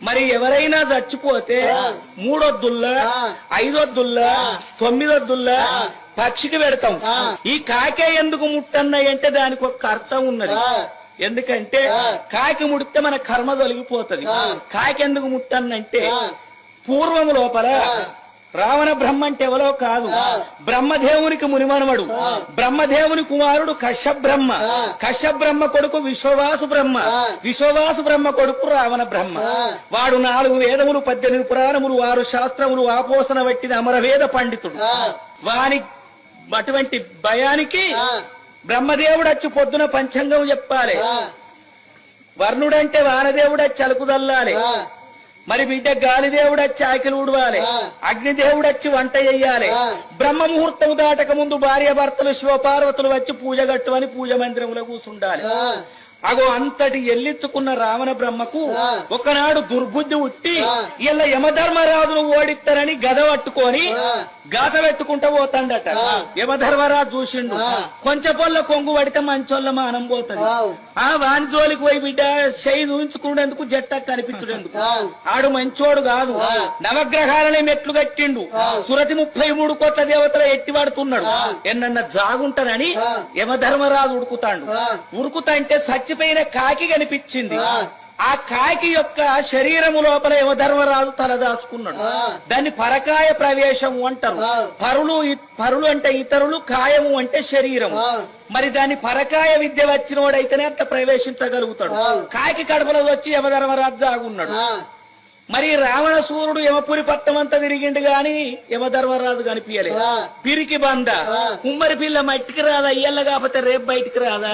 మరి ఎవరైనా చచ్చిపోతే 3 వద్దుల్లా 5 వద్దుల్లా 9 వద్దుల్లా పక్షికి పెడతాం. ఈ కాకే ఎందుకు ముట్టన్నాయి అంటే దానికి ఒక అర్థం ఉన్నది. ఎందుకంటే కాకి ముడితే మన కర్మ తొలగిపోతుంది. కాకి ఎందుకు ముట్టన్నంటే పూర్వం లోపల రావణ బ్రహ్మ అంటే ఎవరో కాదు, బ్రహ్మదేవునికి మునిమనవడు, బ్రహ్మదేవుని కుమారుడు కశ్యబ్రహ్మ, కశ్యబ్రహ్మ కొడుకు విశ్వవాసు బ్రహ్మ, విశ్వవాసు బ్రహ్మ కొడుకు రావణ బ్రహ్మ. వాడు 4 వేదములు 18 పురాణములు 6 శాస్త్రములు ఆపోసన పట్టిన అమరవేద పండితుడు. వాని అటువంటి భయానికి బ్రహ్మదేవుడు వచ్చి పొద్దున పంచాంగం చెప్పాలి, వర్ణుడంటే వానదేవుడు వచ్చి అలుకుదల్లాలి, మరి బిడ్డ గాలిదేవుడు వచ్చి ఆకిలు ఊడవాలి, అగ్నిదేవుడు వచ్చి వంట చెయ్యాలి, బ్రహ్మ ముహూర్తం దాటక ముందు భార్య భర్తలు శివపార్వతులు వచ్చి పూజ గట్టువని పూజ మందిరంలో కూర్చుండాలి. అగో అంతటి ఎల్లించుకున్న రావణ బ్రహ్మకు ఒకనాడు దుర్బుద్ధి ఉట్టి ఇలా యమధర్మరాజును ఓడిస్తారని గద పట్టుకొని గాత పెట్టుకుంటా పోతాడట. యమధర్మరాజు చూసిండు, కొంచెం పొల్ల కొంగు పడితే మంచోళ్ళ మానం పోతుంది. వాని జోలికి పోయి బిడ్డ చేయి చూపించుకునేందుకు జట్ట కనిపించుడేందుకు, ఆడు మంచోడు కాదు. నవగ్రహాలనే మెట్లు కట్టిండు, సురతి 33 కోట్ల దేవతల ఎట్టి పడుతున్నాడు. ఎన్నన్నా జాగుంటానని యమధర్మరాజు ఉడుకుతాడు. ఉడుకుతా అంటే చచ్చిపోయిన కాకి కనిపించింది. ఆ కాకి యొక్క శరీరము లోపల యమధర్మరాజు తలదాసుకున్నాడు. దాన్ని పరకాయ ప్రవేశము అంటారు. పరులు అంటే ఇతరులు, కాయము అంటే శరీరము. మరి దాన్ని పరకాయ విద్య వచ్చినోడైతేనే అంత ప్రవేశించగలుగుతాడు. కాకి కడుపులో వచ్చి యమధర్మరాజు జాగున్నాడు. మరి రావణ సూర్యుడు యమపురి పట్టం అంతా తిరిగిండు గాని యమధర్మరాజు కనిపించలే. పిరికి బంద కుమ్మరి పిల్ల మట్టికి రాదా, ఇయ్యల్ల కాకపోతే రేపు బయటికి రాదా.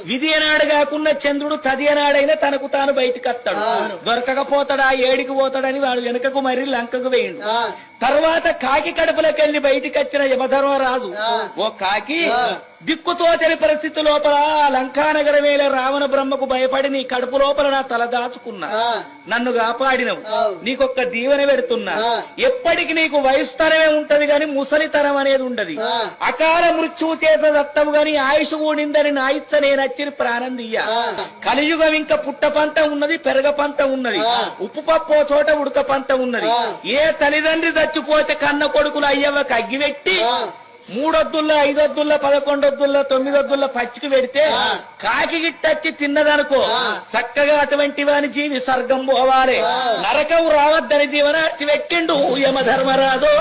విధి అనాడు కాకుండా చంద్రుడు తది అనాడైనా తనకు తాను బయటికి వస్తాడు. దొరకకపోతాడా, ఏడికి పోతాడని వాడు వెనుకకు మరి లంకకు వేయండు. తర్వాత కాకి కడుపులోకెళ్లి బయటికి వచ్చిన యమధర్మరాజు, ఓ కాకి దిక్కుతోచని పరిస్థితి లోపల లంకానగరమేల రావణ బ్రహ్మకు భయపడి నీ కడుపు లోపల నా తల దాచుకున్నా, నన్ను కాపాడినవు, నీకొక్క దీవెన పెడుతున్నా. ఎప్పటికి నీకు వయసుతరమే ఉంటది గాని ముసలితరం అనేది ఉండదు. అకాల మృత్యువు చేత దత్తవు గాని ఆయుష్ కూడిందని నా ఇచ్చ నేనచ్చిన ప్రాణం దియ్య. కలియుగం ఇంకా పుట్ట పంట ఉన్నది, పెరగ పంట ఉన్నది, ఉప్పు పప్పు చోట ఉడక పంట ఉన్నది. ఏ తల్లిదండ్రి చచ్చిపోతే కన్న కొడుకులు అయ్యవకి అగ్గి పెట్టి 3 వద్దుల్లో 5 వద్దుల్లో 11 వద్దుల్లో 9 వద్దుల్లో పచ్చికి పెడితే కాకి గిట్టచ్చి తిన్నదనుకో చక్కగా అటువంటి వాని జీవి స్వర్గం పోవాలి, నరకం రావద్దని దీవన పెట్టిండు యమధర్మరాజు.